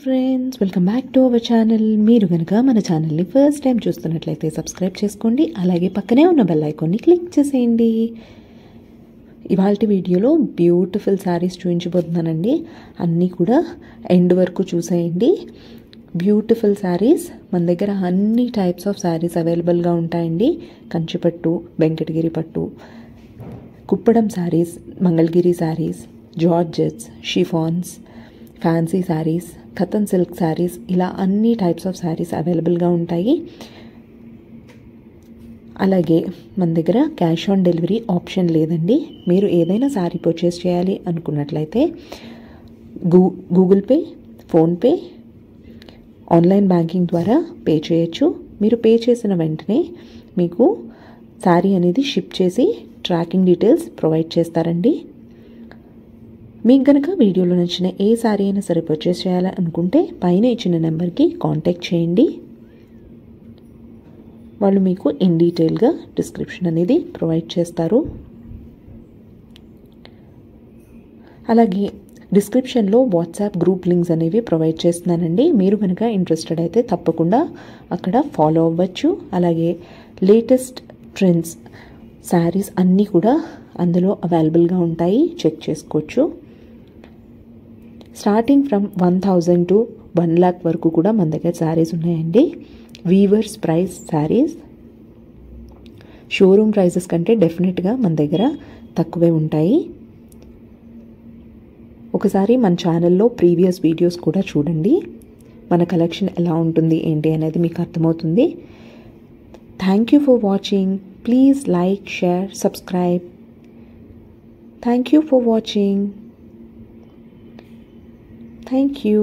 Friends, welcome back to our channel. మీరు కనుక మన ఛానల్ని ఫస్ట్ టైం చూస్తున్నట్లయితే సబ్స్క్రైబ్ చేసుకోండి. అలాగే పక్కనే ఉన్న బెల్ ఐకాన్ని క్లిక్ చేసేయండి. ఇవాల్టి వీడియోలో బ్యూటిఫుల్ శారీస్ చూపించబోతున్నానండి. అన్నీ కూడా ఎండ్ వరకు చూసేయండి. బ్యూటిఫుల్ శారీస్ మన దగ్గర అన్ని టైప్స్ ఆఫ్ శారీస్ అవైలబుల్గా ఉంటాయండి. కంచిపట్టు, వెంకటగిరి పట్టు, Kuppadam saris, Mangalagiri saris, georgettes, chiffons, fancy saris, katan silk saris, ఇలా అన్ని టైప్స్ ఆఫ్ శారీస్ అవైలబుల్గా ఉంటాయి. అలాగే మన దగ్గర క్యాష్ ఆన్ డెలివరీ ఆప్షన్ లేదండి. మీరు ఏదైనా శారీ పర్చేస్ చేయాలి అనుకున్నట్లయితే Google pay, PhonePe, online banking ద్వారా పే చేయొచ్చు. మీరు పే చేసిన వెంటనే మీకు శారీ అనేది షిప్ చేసి ట్రాకింగ్ డీటెయిల్స్ ప్రొవైడ్ చేస్తారండి. మీకు కనుక వీడియోలో నచ్చిన ఏ శారీ అయినా సరే పర్చేస్ చేయాలనుకుంటే పైన ఇచ్చిన నెంబర్కి కాంటాక్ట్ చేయండి. వాళ్ళు మీకు ఇన్ డీటెయిల్గా డిస్క్రిప్షన్ అనేది ప్రొవైడ్ చేస్తారు. అలాగే డిస్క్రిప్షన్లో వాట్సాప్ గ్రూప్ లింక్స్ అనేవి ప్రొవైడ్ చేస్తున్నానండి. మీరు కనుక ఇంట్రెస్టెడ్ అయితే తప్పకుండా అక్కడ ఫాలో అవ్వచ్చు. అలాగే లేటెస్ట్ ట్రెండ్స్ శారీస్ అన్నీ కూడా అందులో అవైలబుల్గా ఉంటాయి, చెక్ చేసుకోవచ్చు. స్టార్టింగ్ ఫ్రమ్ 1000 to 1 lakh వరకు కూడా మన దగ్గర శారీస్ ఉన్నాయండి. Weavers price saris showroom prices కంటే డెఫినెట్గా మన దగ్గర తక్కువే ఉంటాయి. ఒకసారి మన ఛానల్లో ప్రీవియస్ వీడియోస్ కూడా చూడండి. మన కలెక్షన్ ఎలా ఉంటుంది ఏంటి అనేది మీకు అర్థమవుతుంది. Thank you for watching. Please like, share, subscribe. Thank you for watching. Thank you.